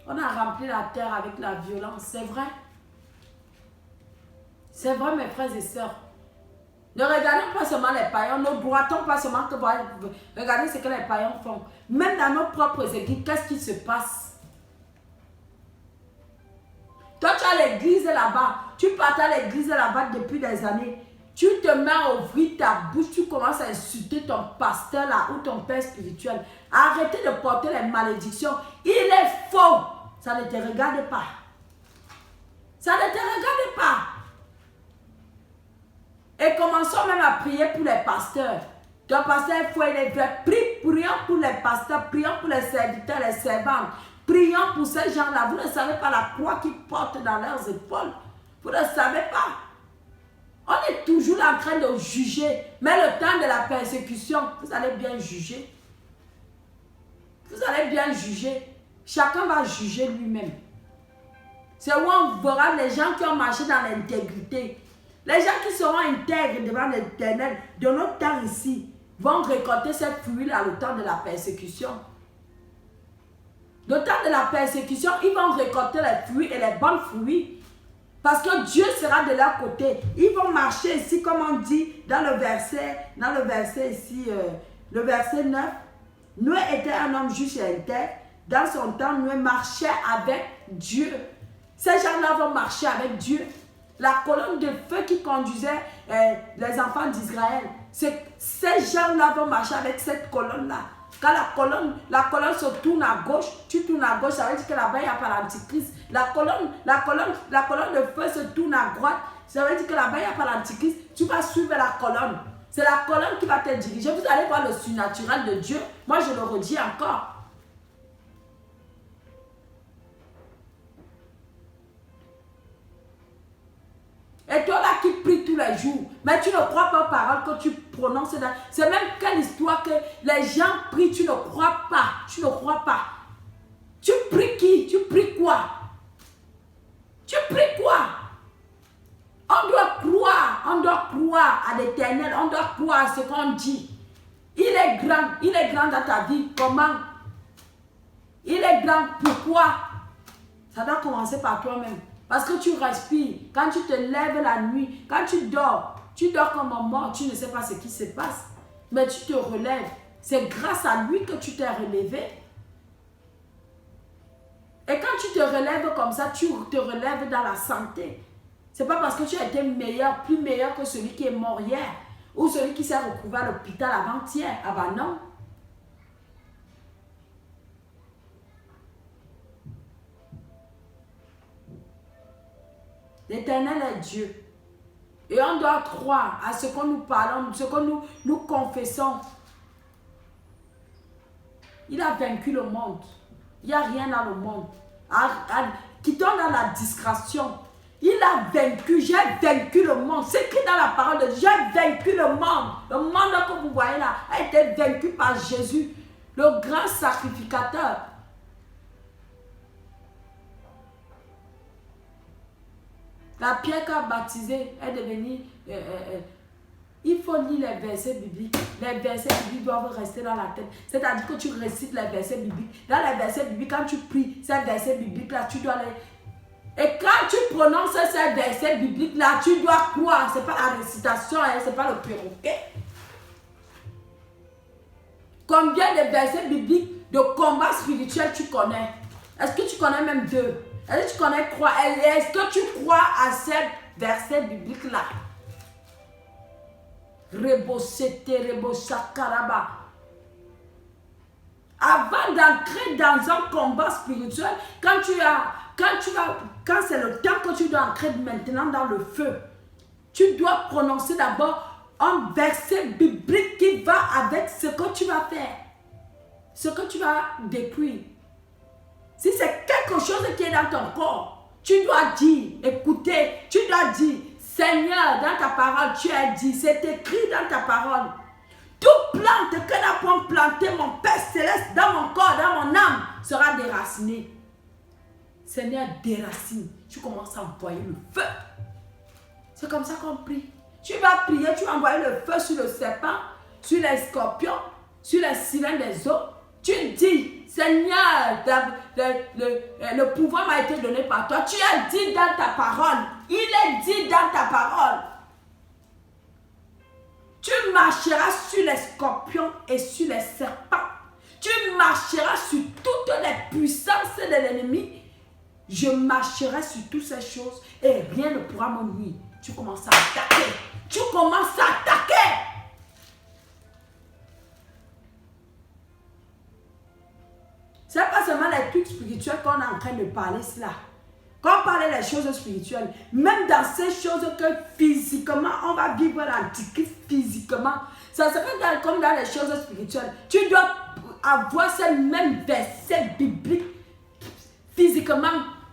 On a rempli la terre avec la violence, c'est vrai. C'est vrai, mes frères et sœurs. Ne regardons pas seulement les païens, ne boitons pas seulement que regardez ce que les païens font. Même dans nos propres églises, qu'est-ce qui se passe? Toi, tu as l'église là-bas, tu partages l'église là-bas depuis des années. Tu te mets à ouvrir ta bouche, tu commences à insulter ton pasteur là ou ton père spirituel. Arrêtez de porter les malédictions. Il est faux. Ça ne te regarde pas. Ça ne te regarde pas. Et commençons même à prier pour les pasteurs. Ton pasteur, il faut les vrai. Prions pour les pasteurs, prions pour les serviteurs, les servantes. Prions pour ces gens-là. Vous ne savez pas la croix qu'ils portent dans leurs épaules. Vous ne savez pas. On est toujours en train de juger. Mais le temps de la persécution, vous allez bien juger. Vous allez bien juger. Chacun va juger lui-même. C'est où on verra les gens qui ont marché dans l'intégrité. Les gens qui seront intègres devant l'Éternel de notre temps ici vont récolter cette fruit-là le temps de la persécution. Le temps de la persécution, ils vont récolter les fruits et les bons fruits. Parce que Dieu sera de leur côté. Ils vont marcher ici, comme on dit dans le verset ici, le verset 9. Noé était un homme juste et intègre. Dans son temps, Noé marchait avec Dieu. Ces gens-là vont marcher avec Dieu. La colonne de feu qui conduisait les enfants d'Israël, ces gens-là vont marcher avec cette colonne-là. Quand la colonne se tourne à gauche, tu tournes à gauche, ça veut dire que là-bas, il n'y a pas l'antichrist. La colonne de feu se tourne à droite, ça veut dire que là-bas, il n'y a pas l'antichrist. Tu vas suivre la colonne. C'est la colonne qui va te diriger. Vous allez voir le surnaturel de Dieu. Moi, je le redis encore. Et toi là qui pries tous les jours, mais tu ne crois pas aux paroles que tu prononces. C'est même quelle histoire que les gens prient, tu ne crois pas. Tu ne crois pas. Tu pries qui? Tu pries quoi? Tu pries quoi? On doit croire à l'Éternel, on doit croire à ce qu'on dit. Il est grand dans ta vie. Comment? Il est grand, pourquoi? Ça doit commencer par toi-même. Parce que tu respires, quand tu te lèves la nuit, quand tu dors comme un mort, tu ne sais pas ce qui se passe. Mais tu te relèves. C'est grâce à lui que tu t'es relevé. Et quand tu te relèves comme ça, tu te relèves dans la santé. Ce n'est pas parce que tu as été meilleur, plus meilleur que celui qui est mort hier, ou celui qui s'est retrouvé à l'hôpital avant-hier. Ah ben non. L'Éternel est Dieu. Et on doit croire à ce que nous parlons, ce que nous confessons. Il a vaincu le monde. Il n'y a rien dans le monde. Quittons dans la discrétion. Il a vaincu, j'ai vaincu le monde. C'est écrit dans la parole de Dieu, j'ai vaincu le monde. Le monde que vous voyez là a été vaincu par Jésus, le grand sacrificateur. La pierre qu'a baptisée est devenue... il faut lire les versets bibliques. Les versets bibliques doivent rester dans la tête. C'est-à-dire que tu récites les versets bibliques. Dans les versets bibliques, quand tu pries ces versets bibliques-là, tu dois les... Et quand tu prononces ces versets bibliques-là, tu dois croire. Ce n'est pas la récitation, hein, ce n'est pas le perroquet. Combien de versets bibliques de combat spirituel tu connais? Est-ce que tu connais même deux? Est-ce que tu connais trois? Est-ce que tu crois à ces versets bibliques-là? Avant d'entrer dans un combat spirituel, quand c'est le temps que tu dois entrer maintenant dans le feu, tu dois prononcer d'abord un verset biblique qui va avec ce que tu vas faire, ce que tu vas détruire. Si c'est quelque chose qui est dans ton corps, tu dois dire, écoutez, tu dois dire, Seigneur, dans ta parole, tu as dit, c'est écrit dans ta parole. Toute plante que n'a pas planté mon Père Céleste dans mon corps, dans mon âme, sera déracinée. Seigneur, déracine. Tu commences à envoyer le feu. C'est comme ça qu'on prie. Tu vas prier, tu vas envoyer le feu sur le serpent, sur les scorpions, sur les sirènes des eaux. Tu dis, Seigneur, le pouvoir m'a été donné par toi. Tu as dit dans ta parole. Il est dit dans ta parole. Tu marcheras sur les scorpions et sur les serpents. Tu marcheras sur toutes les puissances de l'ennemi. Je marcherai sur toutes ces choses et rien ne pourra me nuire. Tu commences à attaquer. Tu commences à attaquer. Ce n'est pas seulement les trucs spirituels qu'on est en train de parler cela. Quand on parle des choses spirituelles, même dans ces choses que physiquement, on va vivre l'antichrist physiquement. Ça serait comme dans les choses spirituelles. Tu dois avoir ces mêmes versets bibliques physiquement.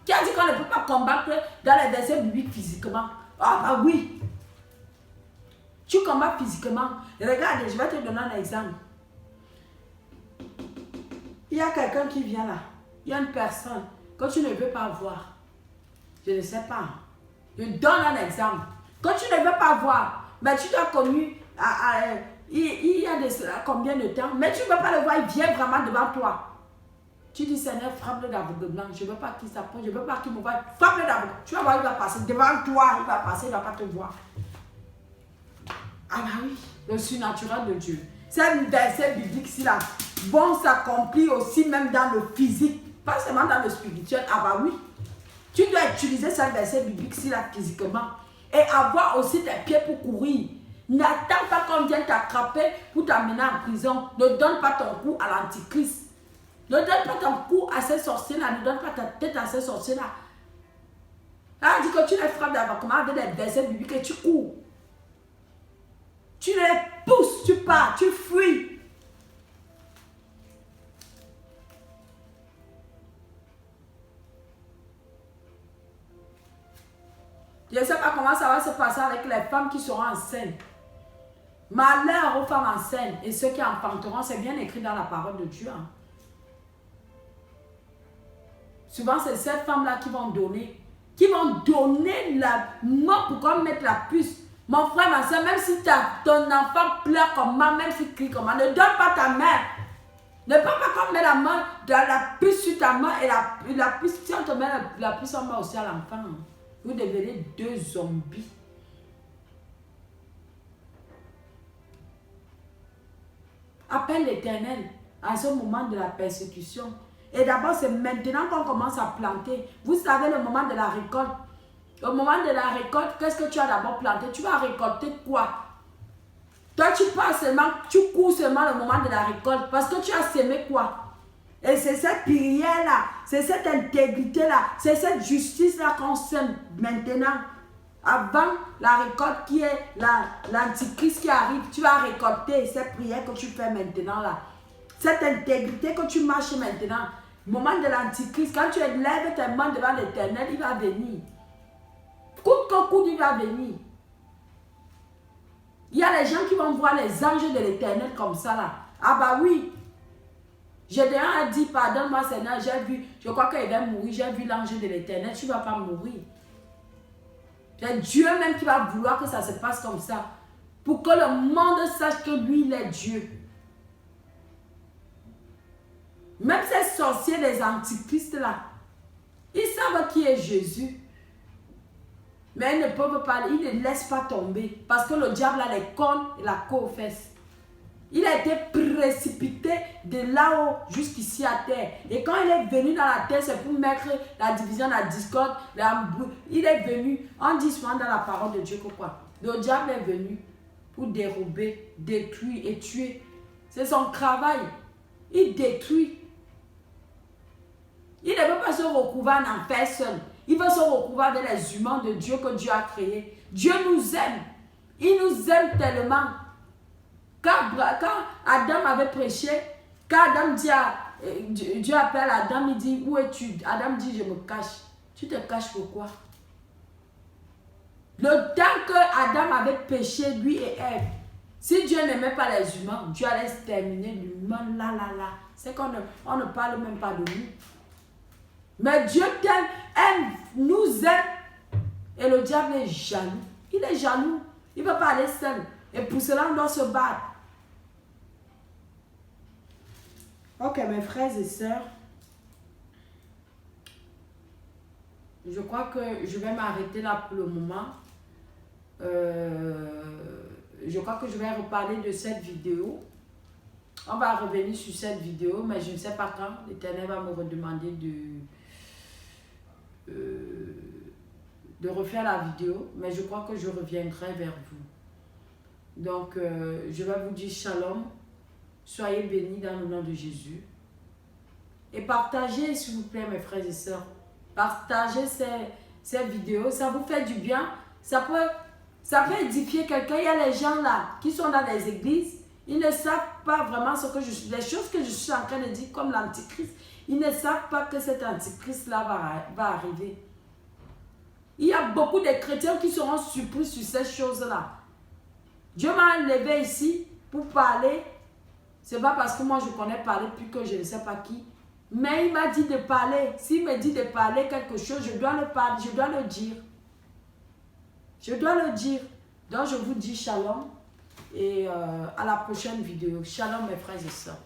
Qui a dit qu'on ne peut pas combattre dans les versets bibliques physiquement? Ah bah oui. Tu combats physiquement. Regarde, je vais te donner un exemple. Il y a quelqu'un qui vient là. Il y a une personne que tu ne veux pas voir. Je ne sais pas. Je donne un exemple. Quand tu ne veux pas voir, mais tu l'as connu il y a combien de temps, mais tu ne veux pas le voir, il vient vraiment devant toi. Tu dis, Seigneur, frappe-le d'aveugle blanc. Je ne veux pas qu'il s'approche, je ne veux pas qu'il me voie. Frappe-le d'aveugle. Tu vas voir, il va passer devant toi, il va passer, il ne va pas te voir. Ah bah oui, le surnaturel de Dieu. C'est une verset biblique là. Bon, s'accomplit aussi même dans le physique, pas seulement dans le spirituel. Ah bah oui. Tu dois utiliser ce verset biblique là physiquement et avoir aussi tes pieds pour courir. N'attends pas qu'on vienne t'attraper pour t'amener en prison. Ne donne pas ton cou à l'antichrist. Ne donne pas ton cou à ces sorciers-là. Ne donne pas ta tête à ces sorciers-là. Là, on dit que tu les frappes d'avant avec des versets bibliques et tu cours. Tu les pousses, tu pars, tu fuis. Je ne sais pas comment ça va se passer avec les femmes qui seront enceintes. Malheur aux femmes enceintes et ceux qui enfanteront, c'est bien écrit dans la parole de Dieu. Hein. Souvent, c'est ces femmes-là qui vont donner la mort pour qu'on mette la puce. Mon frère, ma soeur, même si ton enfant pleure comme moi, même s'il crie comme moi, ne donne pas ta main. Ne pas qu'on met la main dans la puce sur ta main et la puce, si on te met la puce, on met aussi à l'enfant. Vous devenez deux zombies. Appelle l'Éternel à ce moment de la persécution. Et d'abord, c'est maintenant qu'on commence à planter. Vous savez, le moment de la récolte. Au moment de la récolte, qu'est-ce que tu as d'abord planté? Tu vas récolter quoi? Toi, tu pars seulement, tu cours seulement le moment de la récolte. Parce que tu as semé quoi? Et c'est cette prière-là, c'est cette intégrité-là, c'est cette justice-là qu'on sème maintenant. Avant la récolte qui est l'antichrist qui arrive, tu vas récolter cette prière que tu fais maintenant là. Cette intégrité que tu marches maintenant. Au moment de l'antichrist, quand tu élèves tes mains devant l'Éternel, il va venir. Coûte que coûte, il va venir. Il y a les gens qui vont voir les anges de l'Éternel comme ça là. Ah bah oui. Gédéon a dit, pardonne-moi Seigneur, j'ai vu, je crois qu'il va mourir, j'ai vu l'ange de l'Éternel, tu ne vas pas mourir. C'est Dieu même qui va vouloir que ça se passe comme ça. Pour que le monde sache que lui, il est Dieu. Même ces sorciers, les antichristes là, ils savent qui est Jésus. Mais ils ne peuvent pas, ils ne laissent pas tomber. Parce que le diable a les cornes et la queue aux fesses. Il a été précipité de là-haut jusqu'ici à terre. Et quand il est venu dans la terre, c'est pour mettre la division, la discorde, il est venu, on dit souvent dans la parole de Dieu que quoi? Le diable est venu pour dérober, détruire et tuer. C'est son travail. Il détruit. Il ne veut pas se recouvrir en enfer seul. Il veut se recouvrir avec les humains de Dieu que Dieu a créés. Dieu nous aime. Il nous aime tellement. Quand Adam avait prêché, quand Adam dit Dieu appelle Adam, il dit, où es-tu? Adam dit, je me cache. Tu te caches pourquoi? Le temps que Adam avait péché, lui et Ève, si Dieu n'aimait pas les humains, Dieu allait exterminer l'humain là. C'est qu'on ne parle même pas de nous. Mais Dieu nous aime. Et le diable est jaloux. Il est jaloux. Il ne veut pas aller seul. Et pour cela, on doit se battre. Ok, mes frères et sœurs, je crois que je vais m'arrêter là pour le moment. Je crois que je vais reparler de cette vidéo. On va revenir sur cette vidéo, mais je ne sais pas quand. L'Éternel va me redemander de refaire la vidéo, mais je crois que je reviendrai vers vous. Donc, je vais vous dire shalom. Soyez bénis dans le nom de Jésus. Et partagez, s'il vous plaît, mes frères et sœurs. Partagez ces vidéos. Ça vous fait du bien. Ça peut édifier quelqu'un. Il y a les gens là qui sont dans les églises. Ils ne savent pas vraiment ce que je suis. Les choses que je suis en train de dire comme l'antichrist. Ils ne savent pas que cet antichrist-là va arriver. Il y a beaucoup de chrétiens qui seront surpris sur ces choses-là. Dieu m'a enlevé ici pour parler. Ce n'est pas parce que moi je connais parler plus que je ne sais pas qui. Mais il m'a dit de parler. S'il me dit de parler quelque chose, je dois le parler, je dois le dire. Je dois le dire. Donc je vous dis shalom et à la prochaine vidéo. Shalom mes frères et sœurs.